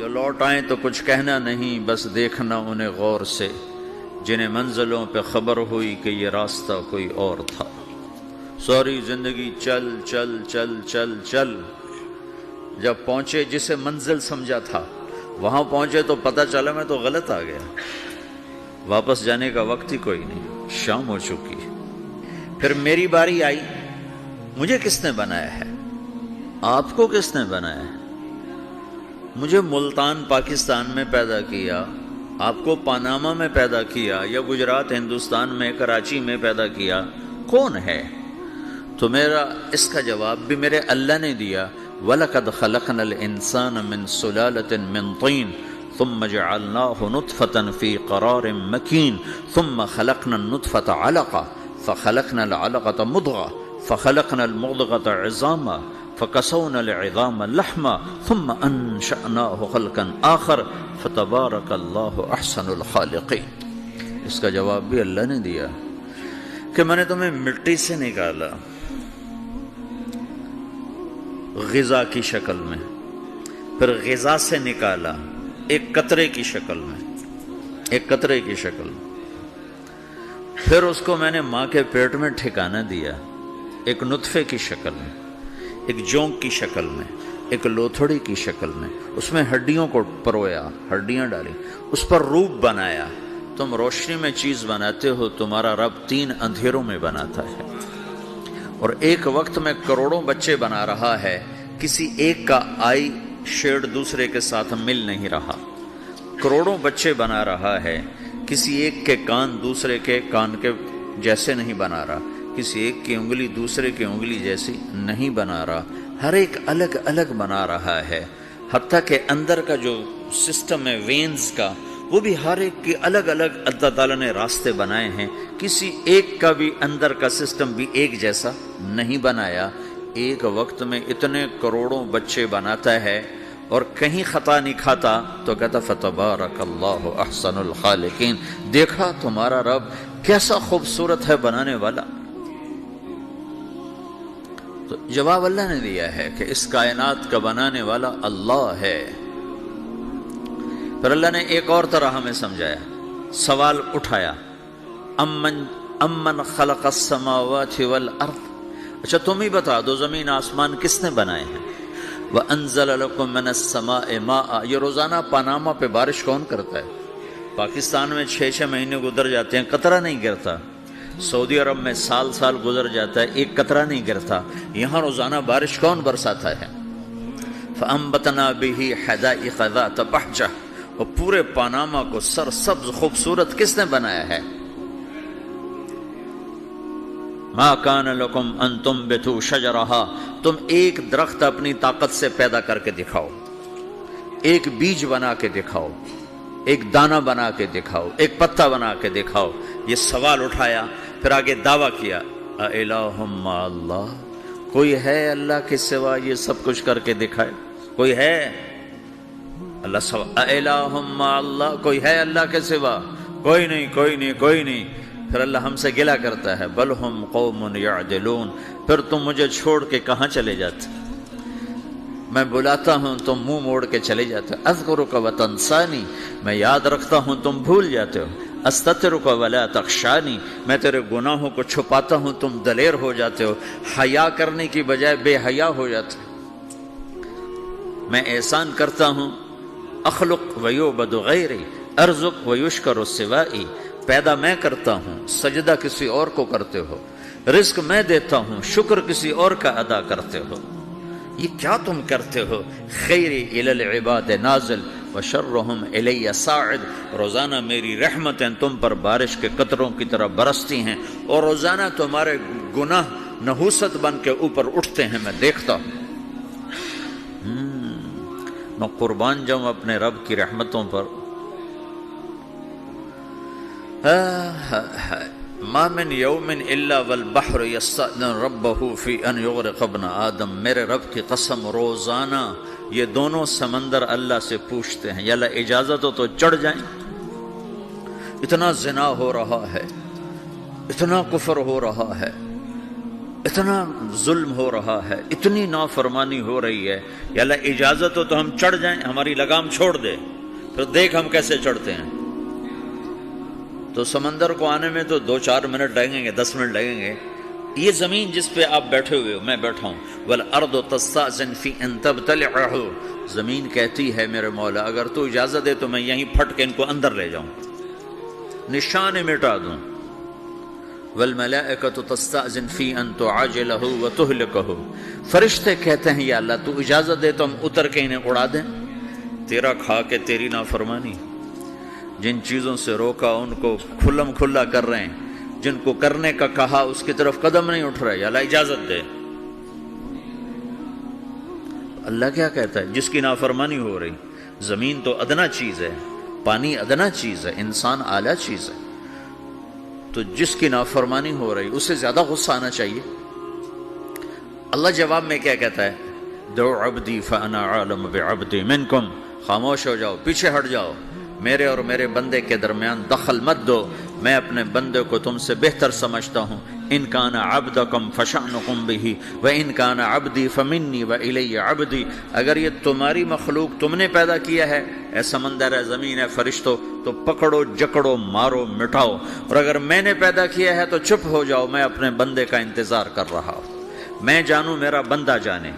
جو لوٹ آئیں تو کچھ کہنا نہیں، بس دیکھنا انہیں غور سے، جنہیں منزلوں پہ خبر ہوئی کہ یہ راستہ کوئی اور تھا۔ ساری زندگی چل چل چل چل چل، جب پہنچے جسے منزل سمجھا تھا وہاں پہنچے تو پتہ چلا میں تو غلط آ گیا، واپس جانے کا وقت ہی کوئی نہیں، شام ہو چکی۔ پھر میری باری آئی، مجھے کس نے بنایا ہے؟ آپ کو کس نے بنایا ہے؟ مجھے ملتان پاکستان میں پیدا کیا، آپ کو پاناما میں پیدا کیا، یا گجرات ہندوستان میں کراچی میں پیدا کیا، کون ہے؟ تو میرا اس کا جواب بھی میرے اللہ نے دیا، وَلَقَدْ خَلَقْنَا الْإِنسَانَ مِنْ سُلَالَةٍ مِنْ طِينٍ ثُمَّ جَعَلْنَاهُ نُطْفَةً فِي قَرَارٍ مَكِينٍ ثُمَّ خَلَقْنَا النُّطْفَةَ عَلَقَةً فَخَلَقْنَا الْعَلَقَةَ مُضْغَةً فَخَلَقْنَا الْمُضْغَةَ عِظَامًا فَكَسَوْنَا الْعِظَامَ لَحْمًا ثُمَّ أَنشَأْنَاهُ خَلْقًا آخَرَ فَتَبَارَكَ اللَّهُ أَحْسَنُ الْخَالِقِينَ۔ اس کا جواب بھی اللہ نے دیا کہ میں نے تمہیں مٹی سے نکالا غذا کی شکل میں، پھر غذا سے نکالا ایک قطرے کی شکل میں، ایک قطرے کی شکل میں، پھر اس کو میں نے ماں کے پیٹ میں ٹھکانہ دیا ایک نطفے کی شکل میں، ایک جونک کی شکل میں، ایک لوتھڑی کی شکل میں، اس میں ہڈیوں کو پرویا، ہڈیاں ڈالی، اس پر روپ بنایا۔ تم روشنی میں چیز بناتے ہو، تمہارا رب 3 اندھیروں میں بناتا ہے، اور ایک وقت میں کروڑوں بچے بنا رہا ہے، کسی ایک کا آئی شیڈ دوسرے کے ساتھ مل نہیں رہا، کروڑوں بچے بنا رہا ہے، کسی ایک کے کان دوسرے کے کان کے جیسے نہیں بنا رہا، کسی ایک کی انگلی دوسرے کی انگلی جیسی نہیں بنا رہا، ہر ایک الگ الگ بنا رہا ہے، حتیٰ کہ اندر کا جو سسٹم ہے وینز کا، وہ بھی ہر ایک کی الگ الگ اللہ تعالیٰ نے راستے بنائے ہیں، کسی ایک کا بھی اندر کا سسٹم بھی ایک جیسا نہیں بنایا۔ ایک وقت میں اتنے کروڑوں بچے بناتا ہے اور کہیں خطا نہیں کھاتا، تو کہتا فتبارک اللہ احسن الخالقین، دیکھا تمہارا رب کیسا خوبصورت ہے بنانے والا۔ تو جواب اللہ نے دیا ہے کہ اس کائنات کا بنانے والا اللہ ہے۔ پھر اللہ نے ایک اور طرح ہمیں سمجھایا، سوال اٹھایا، امن خلق السماوات والارض، اچھا تم ہی بتا دو زمین آسمان کس نے بنائے ہیں؟ وَأَنزَلَ لَكُم مِّنَ السَّمَاءِ مَاءً، یہ روزانہ پاناما پہ بارش کون کرتا ہے؟ پاکستان میں 6 مہینے گزر جاتے ہیں، قطرہ نہیں گرتا، سعودی عرب میں سال گزر جاتا ہے، ایک قطرہ نہیں گرتا، یہاں روزانہ بارش کون برساتا ہے؟ فَأَنبَتْنَا بِهِ حَدَائِقَ ذَاتَ بَهْجَةٍ، اور پورے پاناما کو سرسبز خوبصورت کس نے بنایا ہے؟ مَا كَانَ لَكُمْ أَن تُنبِتُوا شَجَرَهَا، تم ایک درخت اپنی طاقت سے پیدا کر کے دکھاؤ، ایک بیج بنا کے دکھاؤ، ایک دانہ بنا کے دکھاؤ، ایک پتا بنا کے دکھاؤ۔ یہ سوال اٹھایا، پھر آگے دعویٰ کیا، اَإِلَٰهٌ مَّعَ اللَّهِ، کوئی ہے اللہ کے سوا یہ سب کچھ کر کے دکھائے؟ کوئی ہے؟ اللہ سوا اِلَٰهٌ مَّعَ اللَّهِ، کوئی ہے اللہ کے سوا؟ کوئی نہیں، کوئی نہیں، کوئی نہیں۔ پھر اللہ ہم سے گلہ کرتا ہے، بل ہم قوم یعدلون، پھر تم مجھے چھوڑ کے کہاں چلے جاتے؟ میں بلاتا ہوں تم منہ موڑ کے چلے جاتے ہو، اذکرک وتنسانی، میں یاد رکھتا ہوں تم بھول جاتے ہو، استترک ولا تخشانی، میں تیرے گناہوں کو چھپاتا ہوں تم دلیر ہو جاتے ہو، حیا کرنے کی بجائے بے حیا ہو جاتے ہو۔ میں احسان کرتا ہوں، اخلق ویعبد غیری ارزق ویشکر سوائی، پیدا میں کرتا ہوں، سجدہ کسی اور کو کرتے ہو، رزق میں دیتا ہوں، شکر کسی اور کا ادا کرتے ہو، یہ کیا تم کرتے ہو؟ خیری الی العباد نازل وشرہم الی صاعد، روزانہ میری رحمتیں تم پر بارش کے قطروں کی طرح برستی ہیں، اور روزانہ تمہارے گناہ نحوست بن کے اوپر اٹھتے ہیں، میں دیکھتا ہوں۔ میں قربان جاؤں اپنے رب کی رحمتوں پر۔ ما من یوم الا والبحر یستأذن ربہ فی ان یغرق ابن آدم، میرے رب کی قسم روزانہ یہ دونوں سمندر اللہ سے پوچھتے ہیں، یا اللہ اجازت ہو تو چڑھ جائیں، اتنا زنا ہو رہا ہے، اتنا کفر ہو رہا ہے، اتنا ظلم ہو رہا ہے، اتنی نافرمانی ہو رہی ہے، یا اللہ اجازت ہو تو ہم چڑھ جائیں، ہماری لگام چھوڑ دے، پھر دیکھ ہم کیسے چڑھتے ہیں۔ تو سمندر کو آنے میں تو 2-4 منٹ لگیں گے، 10 منٹ لگیں گے۔ یہ زمین جس پہ آپ بیٹھے ہوئے ہو، میں بیٹھا ہوں، وَالْأَرْضُ تَسْتَأْذِنُ فِي أَن تَبْتَلِعَهُ، زمین کہتی ہے میرے مولا اگر تو اجازت دے تو میں یہیں پھٹ کے ان کو اندر لے جاؤں، نشان مٹا دوں۔ وَالْمَلَائِكَةُ تَسْتَأْذِنُ فِي أَن تُعَاجِلَهُ وَتُهْلِكَهُ، فرشتے کہتے ہیں یا اللہ تو اجازت دے تو ہم اتر کے انہیں اڑا دیں، تیرا کھا کے تیری نافرمانی۔ جن چیزوں سے روکا ان کو کھلم کھلا کر رہے ہیں، جن کو کرنے کا کہا اس کی طرف قدم نہیں اٹھ رہے، یا اللہ اجازت دے۔ اللہ کیا کہتا ہے؟ جس کی نافرمانی ہو رہی، زمین تو ادنا چیز ہے، پانی ادنا چیز ہے، انسان اعلیٰ چیز ہے، تو جس کی نافرمانی ہو رہی اسے زیادہ غصہ آنا چاہیے۔ اللہ جواب میں کیا کہتا ہے؟ دو عبدی فانا عالم بعبدی منکم، خاموش ہو جاؤ، پیچھے ہٹ جاؤ، میرے اور میرے بندے کے درمیان دخل مت دو، میں اپنے بندے کو تم سے بہتر سمجھتا ہوں۔ ان کان عبدکم فشأنکم بہ وان کان عبدی فمنی والی عبدی، اگر یہ تمہاری مخلوق تم نے پیدا کیا ہے، اے سمندر ہے، زمین ہے، فرشتوں، تو پکڑو جکڑو مارو مٹاؤ، اور اگر میں نے پیدا کیا ہے تو چپ ہو جاؤ، میں اپنے بندے کا انتظار کر رہا ہوں، میں جانوں میرا بندہ جانے۔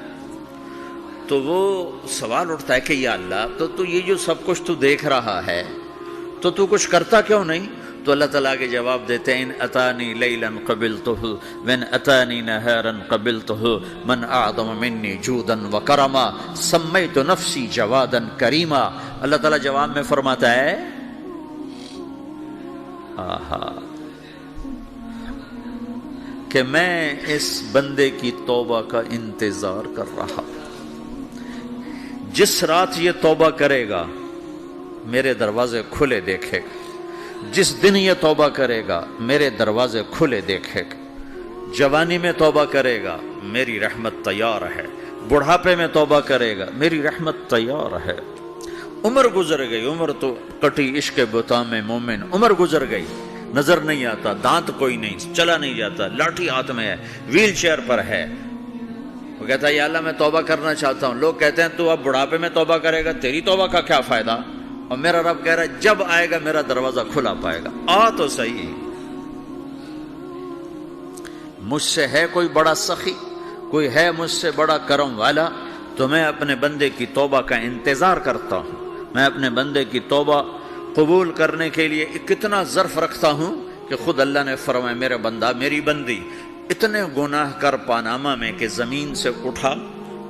تو وہ سوال اٹھتا ہے کہ یا اللہ تو یہ جو سب کچھ تو دیکھ رہا ہے تو کچھ کرتا کیوں نہیں؟ تو اللہ تعالیٰ کے جواب دیتے ہیں ان اتانی لیلا قبلتہ وان اتانی نہارا قبلتہ من اعظم منی جودا وکرما سمیت نفسی جوادا کریما۔ اللہ تعالیٰ جواب میں فرماتا ہے آہا کہ میں اس بندے کی توبہ کا انتظار کر رہا ہوں، جس رات یہ توبہ کرے گا میرے دروازے کھلے دیکھے گا، جس دن یہ توبہ کرے گا میرے دروازے کھلے دیکھے گا، جوانی میں توبہ کرے گا میری رحمت تیار ہے، بڑھاپے میں توبہ کرے گا میری رحمت تیار ہے۔ عمر گزر گئی، عمر تو کٹی عشق بتا میں مومن، عمر گزر گئی، نظر نہیں آتا، دانت کوئی نہیں، چلا نہیں جاتا، لاٹھی ہاتھ میں ہے، ویل چیئر پر ہے، وہ کہتا ہے یا اللہ میں توبہ کرنا چاہتا ہوں۔ لوگ کہتے ہیں تو اب بڑھاپے میں توبہ کرے گا، تیری توبہ کا کیا فائدہ؟ اور میرا رب کہہ رہا ہے جب آئے گا میرا دروازہ کھلا پائے گا، آ تو صحیح۔ مجھ سے ہے کوئی بڑا سخی، کوئی ہے مجھ سے بڑا کرم والا، تو میں اپنے بندے کی توبہ کا انتظار کرتا ہوں، میں اپنے بندے کی توبہ قبول کرنے کے لیے کتنا ظرف رکھتا ہوں کہ خود اللہ نے فرمایا میرا بندہ میری بندی اتنے گناہ کر پاناما میں کہ زمین سے اٹھا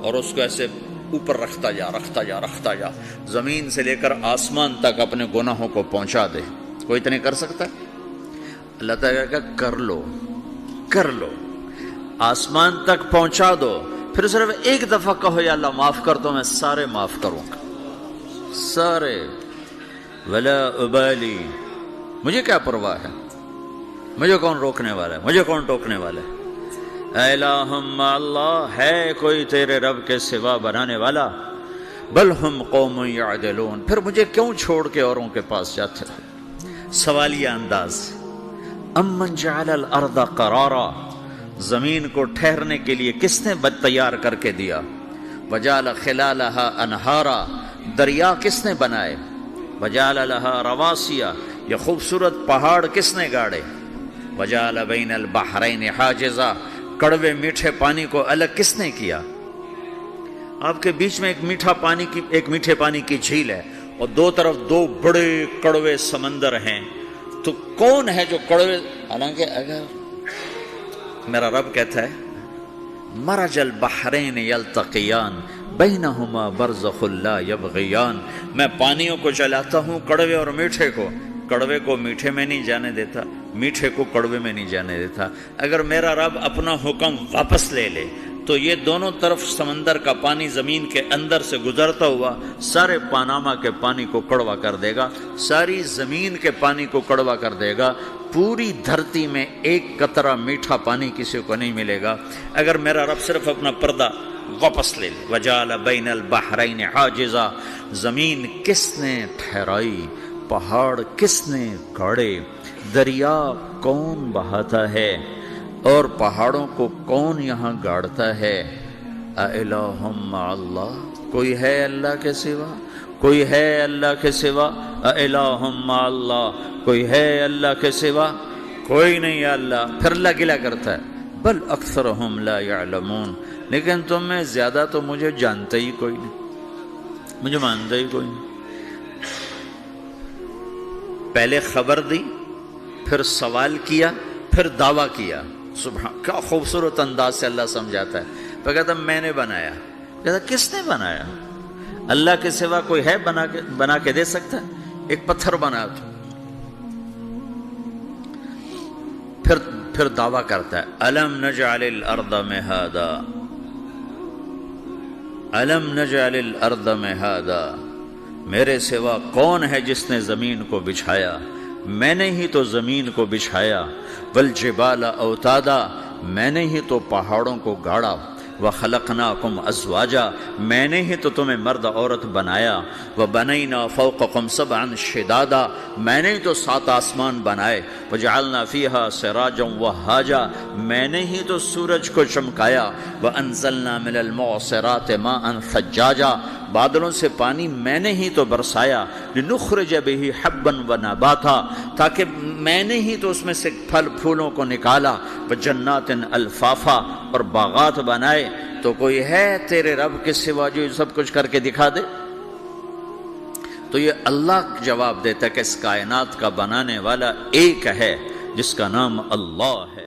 اور اس کو ایسے اوپر رکھتا جا، زمین سے لے کر آسمان تک اپنے گناہوں کو پہنچا دے۔ کوئی اتنے کر سکتا ہے؟ اللہ تعالیٰ کا کر لو، آسمان تک پہنچا دو، پھر صرف ایک دفعہ کہو یا اللہ معاف کر دو، میں سارے معاف کروں گا، سارے، ولا ابالی، مجھے کیا پرواہ ہے، مجھے کون روکنے والا ہے، مجھے کون ٹوکنے والا ہے۔ اے الہم اللہ، ہے کوئی تیرے رب کے سوا بنانے والا؟ بل ہم قوم یعدلون، پھر مجھے کیوں چھوڑ کے اوروں کے پاس جاتے ہیں؟ سوالیہ انداز۔ امن جعل الارض قرارا، زمین کو ٹھہرنے کے لیے کس نے تیار کر کے دیا؟ وجعل خلالہا انہارا، دریا کس نے بنائے؟ وجعل لہا رواسیا، یہ خوبصورت پہاڑ کس نے گاڑے؟ وجعل بین البحرین حاجزا، کڑوے میٹھے پانی کو الگ کس نے کیا؟ آپ کے بیچ میں ایک میٹھے پانی کی جھیل ہے اور دو طرف دو بڑے کڑوے سمندر ہیں، تو کون ہے جو کڑوے؟ حالانکہ اگر میرا رب کہتا ہے مرج البحرین یلتقیان بینہما برزخ لا یبغیان، میں پانیوں کو چلاتا ہوں، کڑوے اور میٹھے کو، کڑوے کو میٹھے میں نہیں جانے دیتا، میٹھے کو کڑوے میں نہیں جانے دیتا۔ اگر میرا رب اپنا حکم واپس لے لے تو یہ دونوں طرف سمندر کا پانی زمین کے اندر سے گزرتا ہوا سارے پاناما کے پانی کو کڑوا کر دے گا، ساری زمین کے پانی کو کڑوا کر دے گا، پوری دھرتی میں ایک قطرہ میٹھا پانی کسی کو نہیں ملے گا اگر میرا رب صرف اپنا پردہ واپس لے لے۔ وجعل بین البحرین حاجزا، زمین کس نے ٹھہرائی، پہاڑ کس نے گاڑے، دریا کون بہاتا ہے؟ اور پہاڑوں کو کون یہاں گاڑتا ہے؟ اِلَٰهٌ مَّعَ اللَّهِ، کوئی ہے اللہ کے سوا؟ کوئی ہے اللہ کے سوا؟ اِلَٰهٌ مَّعَ اللَّهِ، کوئی ہے اللہ کے سوا؟ کوئی نہیں ہے اللہ۔ پھر اللہ گلہ کرتا ہے بل اکثرہم لا یعلمون، لیکن تم میں زیادہ تو مجھے جانتا ہی کوئی نہیں، مجھے مانتا ہی کوئی نہیں۔ پہلے خبر دی، پھر سوال کیا، پھر دعویٰ کیا۔ سبحان، کیا خوبصورت انداز سے اللہ سمجھاتا ہے۔ تو کہتا میں نے بنایا، کہتا کس نے بنایا؟ اللہ کے سوا کوئی ہے بنا کے دے سکتا ہے؟ ایک پتھر بنا تو پھر دعویٰ کرتا ہے الم نجعل الارض مہادا، الم نجعل الارض مہادا، میرے سوا کون ہے جس نے زمین کو بچھایا؟ میں نے ہی تو زمین کو بچھایا۔ والجبال اوتادا، میں نے ہی تو پہاڑوں کو گاڑا۔ وخلقناکم ازواجا، میں نے ہی تو تمہیں مرد عورت بنایا۔ وبنینا فوقکم سبعا شدادا، میں نے ہی تو 7 آسمان بنائے۔ وجعلنا فیہا سراجا وہاجا، میں نے ہی تو سورج کو چمکایا۔ وانزلنا من المعصرات ماء ثجاجا، بادلوں سے پانی میں نے ہی تو برسایا۔ لنخرج به حبا ونباتا، تاکہ میں نے ہی تو اس میں سے پھل پھولوں کو نکالا۔ وجنات الفافا، اور باغات بنائے۔ تو کوئی ہے تیرے رب کے سوا جو سب کچھ کر کے دکھا دے؟ تو یہ اللہ جواب دیتا ہے کہ اس کائنات کا بنانے والا ایک ہے جس کا نام اللہ ہے۔